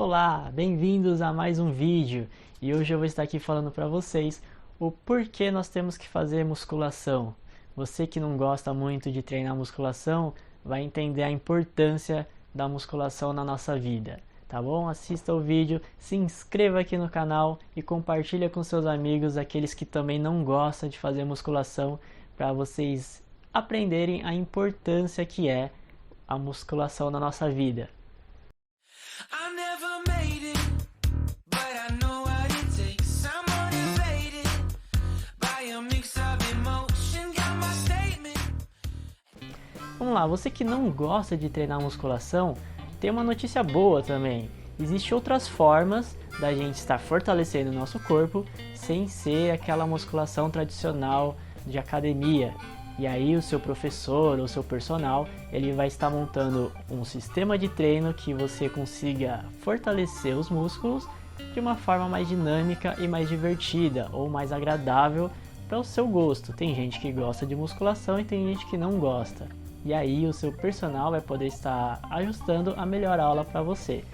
Olá, bem-vindos a mais um vídeo e hoje eu vou estar aqui falando para vocês o porquê nós temos que fazer musculação. Você que não gosta muito de treinar musculação vai entender a importância da musculação na nossa vida, tá bom? Assista o vídeo, se inscreva aqui no canal e compartilha com seus amigos, aqueles que também não gostam de fazer musculação, para vocês aprenderem a importância que é a musculação na nossa vida. Vamos lá, você que não gosta de treinar musculação, tem uma notícia boa também. Existem outras formas da gente estar fortalecendo o nosso corpo sem ser aquela musculação tradicional de academia. E aí o seu professor ou seu personal, ele vai estar montando um sistema de treino que você consiga fortalecer os músculos de uma forma mais dinâmica e mais divertida ou mais agradável para o seu gosto. Tem gente que gosta de musculação e tem gente que não gosta. E aí o seu personal vai poder estar ajustando a melhor aula para você.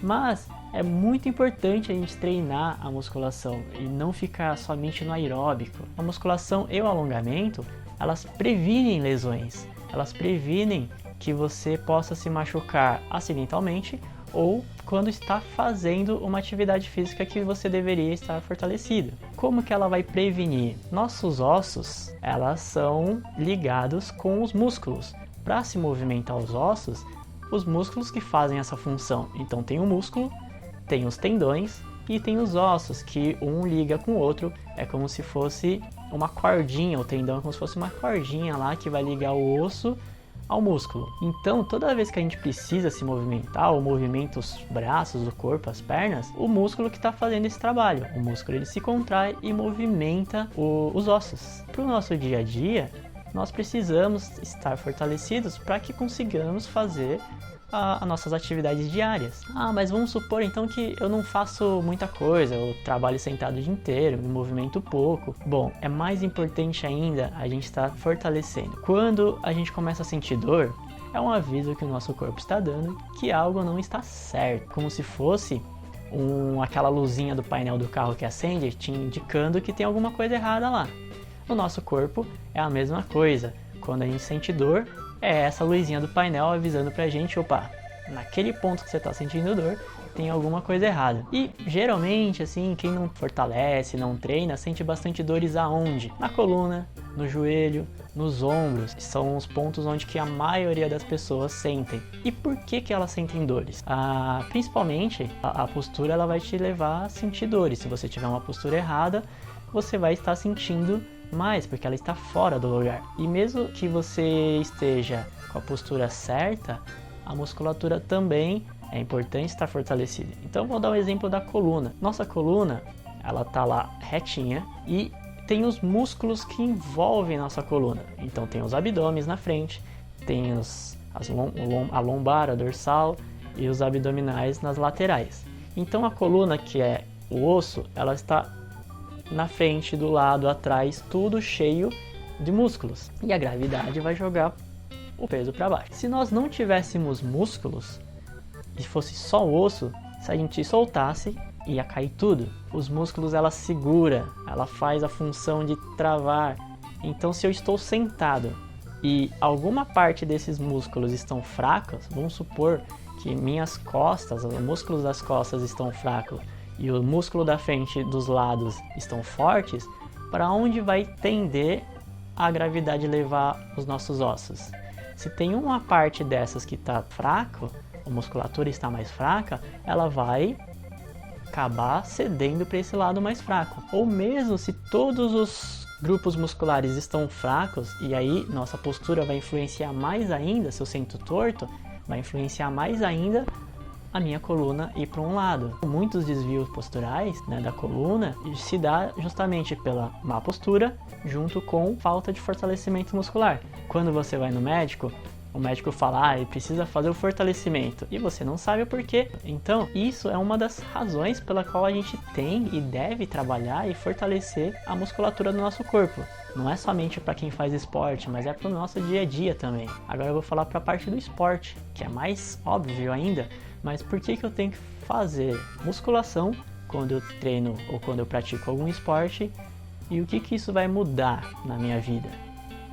Mas é muito importante a gente treinar a musculação e não ficar somente no aeróbico. A musculação e o alongamento, elas previnem lesões. Elas previnem que você possa se machucar acidentalmente ou quando está fazendo uma atividade física que você deveria estar fortalecido. Como que ela vai prevenir? Nossos ossos, elas são ligados com os músculos. Para se movimentar os ossos, os músculos que fazem essa função. Então tem o músculo, tem os tendões e tem os ossos, que um liga com o outro. É como se fosse uma cordinha, o tendão é como se fosse uma cordinha lá que vai ligar o osso ao músculo. Então, toda vez que a gente precisa se movimentar, ou movimenta os braços, o corpo, as pernas, o músculo que está fazendo esse trabalho. O músculo ele se contrai e movimenta os ossos. Para o nosso dia a dia, nós precisamos estar fortalecidos para que consigamos fazer as nossas atividades diárias. Mas vamos supor então que eu não faço muita coisa, eu trabalho sentado o dia inteiro, me movimento pouco. Bom, é mais importante ainda a gente estar fortalecendo. Quando a gente começa a sentir dor, é um aviso que o nosso corpo está dando que algo não está certo. Como se fosse aquela luzinha do painel do carro que acende, te indicando que tem alguma coisa errada lá. No nosso corpo é a mesma coisa. Quando a gente sente dor, é essa luzinha do painel avisando pra gente, opa, naquele ponto que você tá sentindo dor, tem alguma coisa errada. E geralmente, assim, quem não fortalece, não treina, sente bastante dores aonde? Na coluna, no joelho, nos ombros. São os pontos onde que a maioria das pessoas sentem. E por que que elas sentem dores? Principalmente, a postura ela vai te levar a sentir dores. Se você tiver uma postura errada, você vai estar sentindo mais, porque ela está fora do lugar. E mesmo que você esteja com a postura certa, a musculatura também é importante estar fortalecida. Então vou dar um exemplo da coluna. Nossa coluna, ela tá lá retinha e tem os músculos que envolvem nossa coluna. Então tem os abdômenes na frente, tem a lombar, a dorsal e os abdominais nas laterais. Então a coluna, que é o osso, ela está na frente, do lado, atrás, tudo cheio de músculos. E a gravidade vai jogar o peso para baixo. Se nós não tivéssemos músculos e fosse só o osso, se a gente soltasse, ia cair tudo. Os músculos ela segura, ela faz a função de travar. Então se eu estou sentado e alguma parte desses músculos estão fracos, vamos supor que minhas costas, os músculos das costas estão fracos, e o músculo da frente dos lados estão fortes, para onde vai tender a gravidade levar os nossos ossos? Se tem uma parte dessas que está fraca, a musculatura está mais fraca, ela vai acabar cedendo para esse lado mais fraco. Ou mesmo se todos os grupos musculares estão fracos, e aí nossa postura vai influenciar mais ainda, se eu sento torto, vai influenciar mais ainda a minha coluna ir para um lado. Muitos desvios posturais, da coluna se dá justamente pela má postura junto com falta de fortalecimento muscular. Quando você vai no médico, o médico fala, ele precisa fazer o fortalecimento, e você não sabe o porquê. Então, isso é uma das razões pela qual a gente tem e deve trabalhar e fortalecer a musculatura do nosso corpo. Não é somente para quem faz esporte, mas é para o nosso dia a dia também. Agora eu vou falar para a parte do esporte, que é mais óbvio ainda, mas por que eu tenho que fazer musculação quando eu treino ou quando eu pratico algum esporte e o que isso vai mudar na minha vida.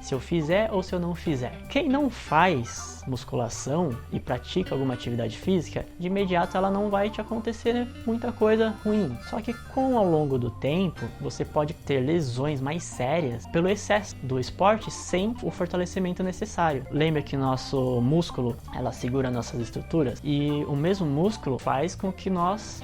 Se eu fizer ou se eu não fizer. Quem não faz musculação e pratica alguma atividade física, de imediato ela não vai te acontecer muita coisa ruim. Só que ao longo do tempo, você pode ter lesões mais sérias pelo excesso do esporte sem o fortalecimento necessário. Lembra que nosso músculo, ela segura nossas estruturas e o mesmo músculo faz com que nós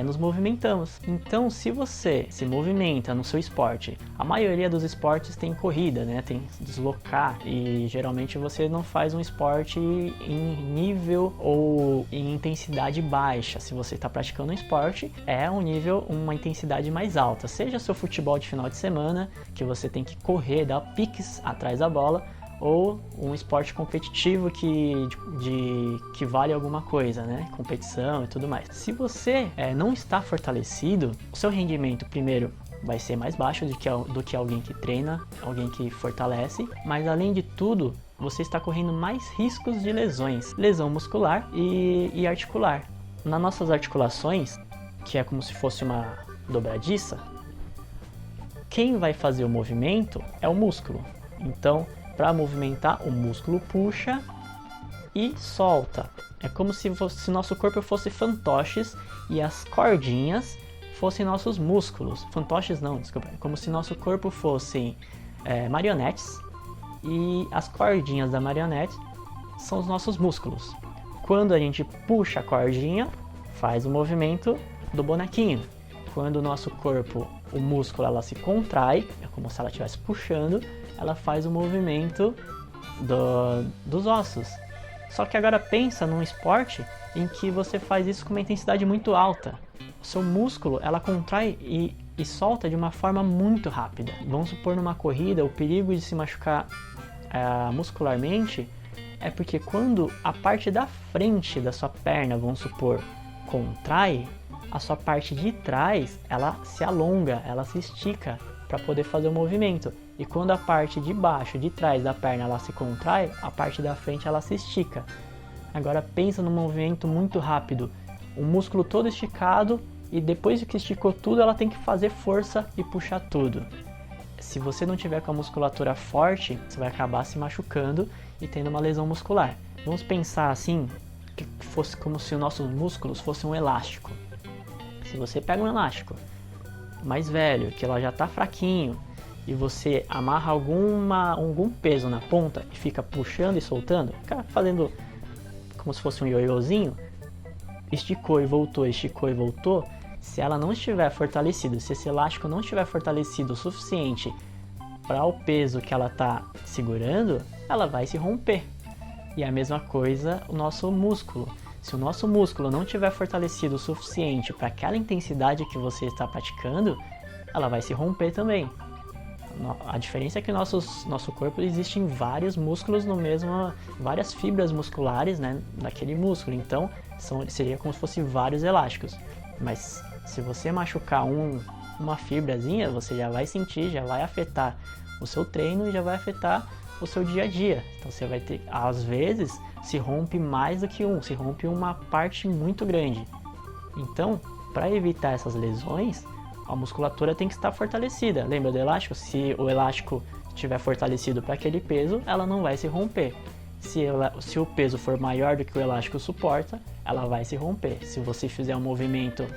nos movimentamos. Então, se você se movimenta no seu esporte, a maioria dos esportes tem corrida, né? Tem deslocar e geralmente você não faz um esporte em nível ou em intensidade baixa. Se você está praticando um esporte, é um nível, uma intensidade mais alta. Seja seu futebol de final de semana, que você tem que correr, dar piques atrás da bola, ou um esporte competitivo que vale alguma coisa, né? Competição e tudo mais. Se você não está fortalecido, o seu rendimento, primeiro, vai ser mais baixo do que alguém que treina, alguém que fortalece, mas além de tudo, você está correndo mais riscos de lesões, lesão muscular e articular. Nas nossas articulações, que é como se fosse uma dobradiça, quem vai fazer o movimento é o músculo. Então, para movimentar, o músculo puxa e solta. É como se nosso corpo fosse fantoches e as cordinhas fossem nossos músculos. Fantoches não, desculpa. É como se nosso corpo fossem marionetes e as cordinhas da marionete são os nossos músculos. Quando a gente puxa a cordinha, faz o movimento do bonequinho. Quando o nosso corpo, o músculo, ela se contrai, é como se ela estivesse puxando, ela faz o movimento dos ossos. Só que agora pensa num esporte em que você faz isso com uma intensidade muito alta. O seu músculo, ela contrai e solta de uma forma muito rápida. Vamos supor numa corrida, o perigo de se machucar muscularmente é porque quando a parte da frente da sua perna, vamos supor, contrai, a sua parte de trás, ela se alonga, ela se estica para poder fazer o movimento. E quando a parte de baixo, de trás da perna, ela se contrai, a parte da frente ela se estica. Agora pensa num movimento muito rápido, o músculo todo esticado e depois que esticou tudo, ela tem que fazer força e puxar tudo. Se você não tiver com a musculatura forte, você vai acabar se machucando e tendo uma lesão muscular. Vamos pensar assim, que fosse como se os nossos músculos fossem um elástico. Se você pega um elástico mais velho, que ela já está fraquinho, e você amarra algum peso na ponta e fica puxando e soltando, fica fazendo como se fosse um ioiôzinho, esticou e voltou, se ela não estiver fortalecida, se esse elástico não estiver fortalecido o suficiente para o peso que ela está segurando, ela vai se romper. E a mesma coisa o nosso músculo. Se o nosso músculo não estiver fortalecido o suficiente para aquela intensidade que você está praticando, ela vai se romper também. A diferença é que nosso corpo existem vários músculos várias fibras musculares, né, naquele músculo. Então seria como se fossem vários elásticos. Mas se você machucar uma fibrazinha, você já vai sentir, já vai afetar o seu treino e já vai afetar o seu dia a dia. Então você vai ter, às vezes, se rompe mais do que se rompe uma parte muito grande. Então, para evitar essas lesões, a musculatura tem que estar fortalecida. Lembra do elástico? Se o elástico estiver fortalecido para aquele peso, ela não vai se romper. Se o peso for maior do que o elástico suporta, ela vai se romper. Se você fizer um movimento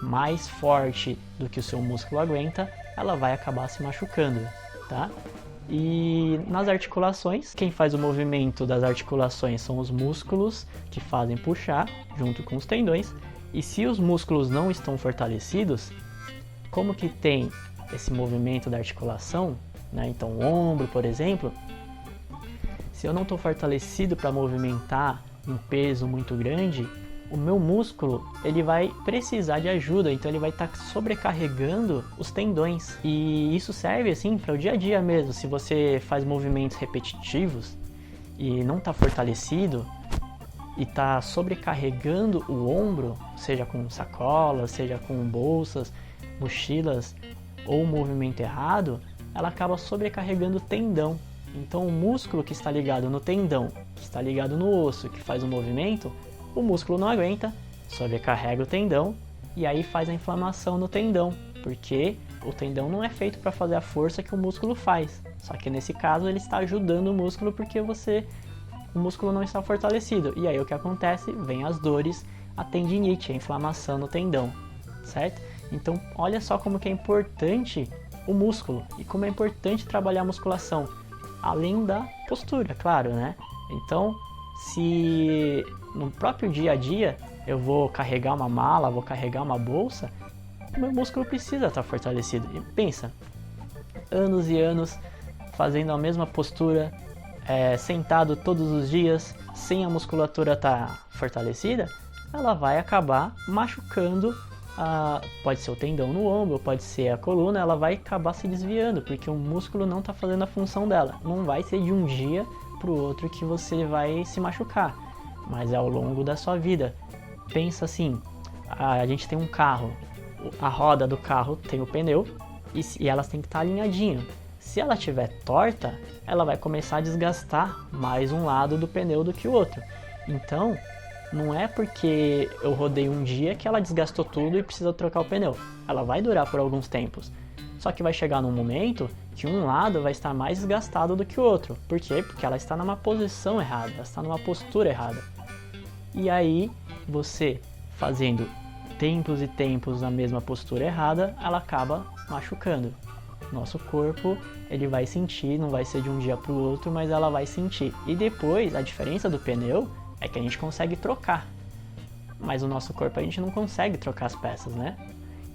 mais forte do que o seu músculo aguenta, ela vai acabar se machucando, tá? E nas articulações, quem faz o movimento das articulações são os músculos que fazem puxar junto com os tendões. E se os músculos não estão fortalecidos, como que tem esse movimento da articulação, né? Então o ombro, por exemplo, se eu não estou fortalecido para movimentar um peso muito grande, o meu músculo ele vai precisar de ajuda, então ele vai estar sobrecarregando os tendões. E isso serve assim para o dia a dia mesmo. Se você faz movimentos repetitivos e não está fortalecido e está sobrecarregando o ombro, seja com sacolas, seja com bolsas, mochilas ou um movimento errado, ela acaba sobrecarregando o tendão. Então o músculo que está ligado no tendão, que está ligado no osso, que faz o movimento, o músculo não aguenta sobrecarrega o tendão e aí faz a inflamação no tendão, porque o tendão não é feito para fazer a força que o músculo faz. Só que nesse caso ele está ajudando o músculo porque o músculo não está fortalecido. E aí o que acontece? Vem as dores, a tendinite, a inflamação no tendão, certo? Então olha só como que é importante o músculo e como é importante trabalhar a musculação, além da postura, claro, né? Então, se no próprio dia a dia eu vou carregar uma mala, vou carregar uma bolsa, o meu músculo precisa estar fortalecido. E pensa, anos e anos fazendo a mesma postura, sentado todos os dias, sem a musculatura estar fortalecida, ela vai acabar machucando, pode ser o tendão no ombro, pode ser a coluna, ela vai acabar se desviando, porque o músculo não está fazendo a função dela. Não vai ser de um dia para o outro que você vai se machucar, mas é ao longo da sua vida. Pensa assim, a gente tem um carro, a roda do carro tem o pneu e elas têm que estar alinhadinho. Se ela estiver torta, ela vai começar a desgastar mais um lado do pneu do que o outro. Então, não é porque eu rodei um dia que ela desgastou tudo e precisa trocar o pneu. Ela vai durar por alguns tempos. Só que vai chegar num momento que um lado vai estar mais desgastado do que o outro. Por quê? Porque ela está numa posição errada, ela está numa postura errada. E aí, você fazendo tempos e tempos na mesma postura errada, ela acaba machucando. Nosso corpo, ele vai sentir, não vai ser de um dia para o outro, mas ela vai sentir. E depois, a diferença do pneu é que a gente consegue trocar. Mas o nosso corpo a gente não consegue trocar as peças, né?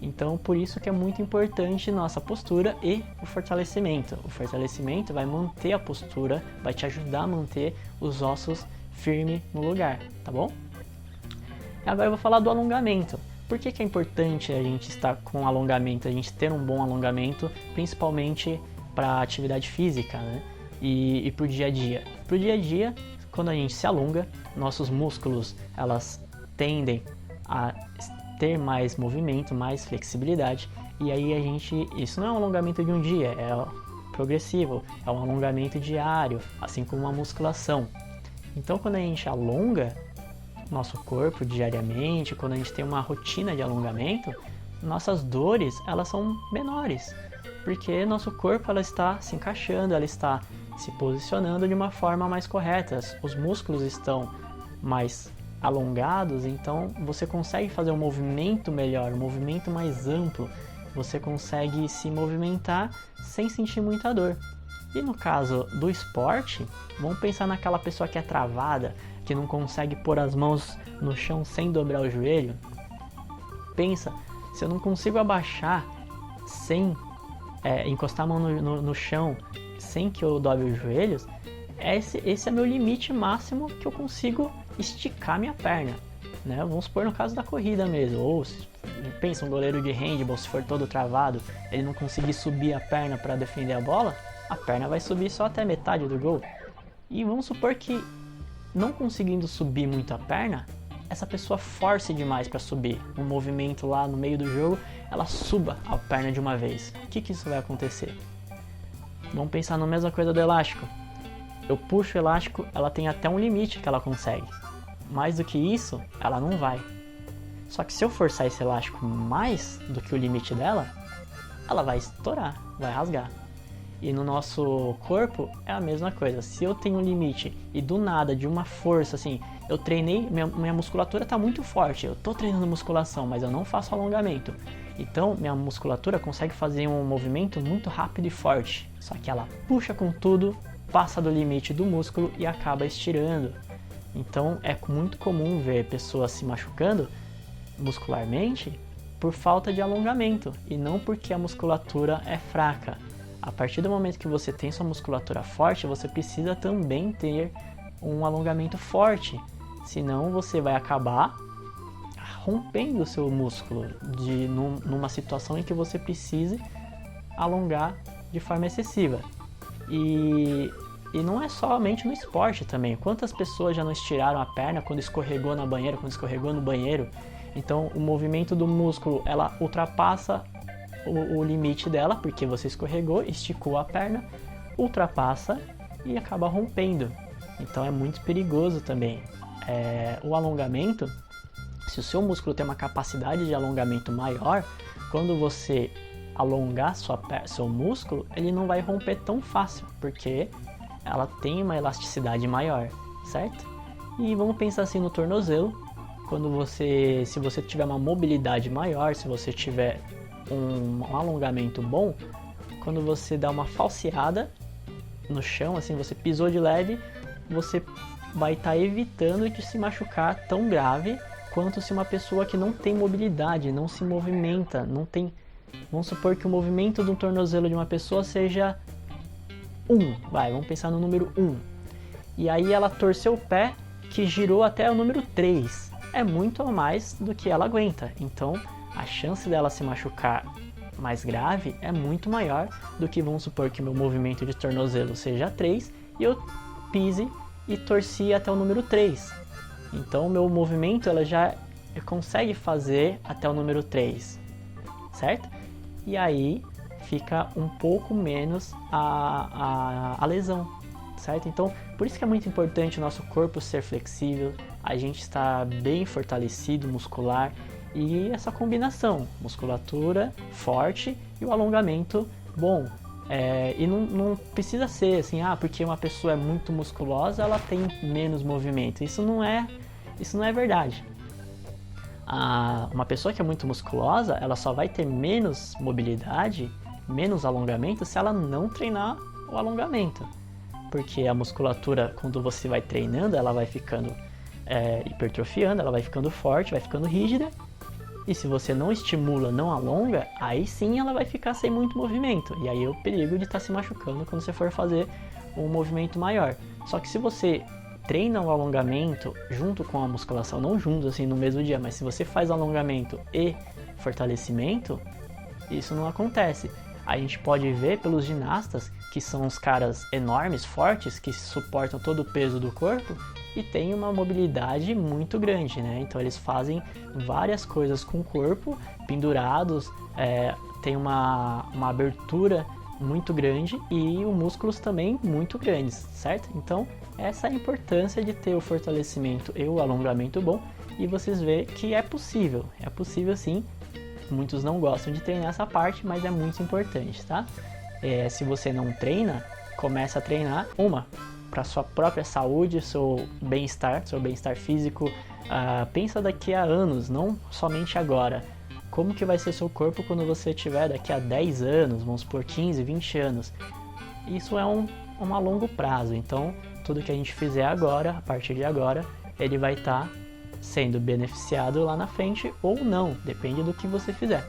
Então, por isso que é muito importante nossa postura e o fortalecimento. O fortalecimento vai manter a postura, vai te ajudar a manter os ossos firmes no lugar, tá bom? Agora eu vou falar do alongamento. Por que é importante a gente estar com alongamento, a gente ter um bom alongamento, principalmente para atividade física, né? E para o dia a dia? Para o dia a dia, quando a gente se alonga, nossos músculos elas tendem a ter mais movimento, mais flexibilidade, e aí isso não é um alongamento de um dia, é progressivo, é um alongamento diário, assim como uma musculação. Então quando a gente alonga nosso corpo diariamente, quando a gente tem uma rotina de alongamento, nossas dores elas são menores, porque nosso corpo ela está se encaixando, ela está se posicionando de uma forma mais correta, os músculos estão mais alongados, então você consegue fazer um movimento melhor, um movimento mais amplo, você consegue se movimentar sem sentir muita dor. E no caso do esporte, vamos pensar naquela pessoa que é travada, que não consegue pôr as mãos no chão sem dobrar o joelho. Pensa, se eu não consigo abaixar sem encostar a mão no chão, sem que eu dobre os joelhos, esse é meu limite máximo que eu consigo esticar minha perna, né? Vamos supor no caso da corrida mesmo, ou pensa um goleiro de handball, se for todo travado, ele não conseguir subir a perna para defender a bola, a perna vai subir só até metade do gol. E vamos supor que não conseguindo subir muito a perna, essa pessoa force demais para subir, um movimento lá no meio do jogo, ela suba a perna de uma vez. O que isso vai acontecer? Vamos pensar na mesma coisa do elástico. Eu puxo o elástico, ela tem até um limite que ela consegue. Mais do que isso, ela não vai. Só que se eu forçar esse elástico mais do que o limite dela, ela vai estourar, vai rasgar. E no nosso corpo é a mesma coisa. Se eu tenho um limite e do nada, de uma força, assim, eu treinei, minha musculatura está muito forte, eu estou treinando musculação, mas eu não faço alongamento. Então, minha musculatura consegue fazer um movimento muito rápido e forte. Só que ela puxa com tudo, passa do limite do músculo e acaba estirando. Então, é muito comum ver pessoas se machucando muscularmente por falta de alongamento e não porque a musculatura é fraca. A partir do momento que você tem sua musculatura forte, você precisa também ter um alongamento forte, senão você vai acabar rompendo o seu músculo numa situação em que você precise alongar de forma excessiva. E não é somente no esporte também. Quantas pessoas já não estiraram a perna quando escorregou na banheira, quando escorregou no banheiro? Então o movimento do músculo, ela ultrapassa o limite dela, porque você escorregou, esticou a perna, ultrapassa e acaba rompendo. Então é muito perigoso também. O alongamento, se Se o seu músculo tem uma capacidade de alongamento maior, quando você alongar seu músculo, ele não vai romper tão fácil, porque ela tem uma elasticidade maior, certo? E vamos pensar assim no tornozelo, se você tiver uma mobilidade maior, se você tiver um alongamento bom, quando você dá uma falseada no chão, assim, você pisou de leve, você vai estar evitando de se machucar tão grave quanto se uma pessoa que não tem mobilidade, não se movimenta, não tem... Vamos supor que o movimento do tornozelo de uma pessoa seja 1, vamos pensar no número 1. E aí ela torceu o pé que girou até o número 3. É muito a mais do que ela aguenta. Então, a chance dela se machucar mais grave é muito maior do que, vamos supor que meu movimento de tornozelo seja 3 e eu pise e torci até o número 3. Então, o meu movimento ela já consegue fazer até o número 3, certo? E aí fica um pouco menos a lesão, certo? Então, por isso que é muito importante o nosso corpo ser flexível, a gente estar bem fortalecido muscular e essa combinação, musculatura forte e o alongamento bom. E não precisa ser assim, porque uma pessoa é muito musculosa, ela tem menos movimento. Isso não é verdade. Uma pessoa que é muito musculosa, ela só vai ter menos mobilidade, menos alongamento, se ela não treinar o alongamento. Porque a musculatura, quando você vai treinando, ela vai ficando hipertrofiando, ela vai ficando forte, vai ficando rígida. E se você não estimula, não alonga, aí sim ela vai ficar sem muito movimento. E aí é o perigo de estar se machucando quando você for fazer um movimento maior. Só que se você treina o alongamento junto com a musculação, não juntos assim no mesmo dia, mas se você faz alongamento e fortalecimento, isso não acontece. A gente pode ver pelos ginastas, que são os caras enormes, fortes, que suportam todo o peso do corpo e têm uma mobilidade muito grande, né? Então eles fazem várias coisas com o corpo, pendurados, tem uma abertura muito grande e os músculos também muito grandes, certo? Então essa é a importância de ter o fortalecimento e o alongamento bom, e vocês veem que é possível sim. Muitos não gostam de treinar essa parte, mas é muito importante, tá? Se você não treina, começa a treinar para sua própria saúde, seu bem-estar físico. Pensa daqui a anos, não somente agora. Como que vai ser seu corpo quando você tiver daqui a 10 anos, vamos supor 15, 20 anos? Isso é a longo prazo, então tudo que a gente fizer agora, a partir de agora, ele vai estar sendo beneficiado lá na frente ou não, depende do que você fizer.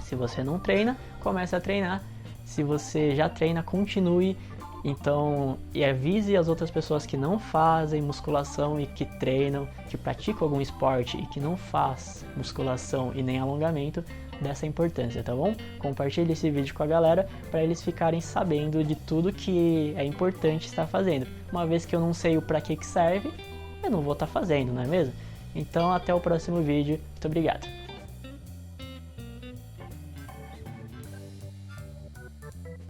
Se você não treina, comece a treinar. Se você já treina, continue. Então, e avise as outras pessoas que não fazem musculação e que treinam, que praticam algum esporte e que não faz musculação e nem alongamento, dessa importância, tá bom? Compartilhe esse vídeo com a galera para eles ficarem sabendo de tudo que é importante estar fazendo. Uma vez que eu não sei o para que serve, eu não vou estar fazendo, não é mesmo? Então, até o próximo vídeo. Muito obrigado.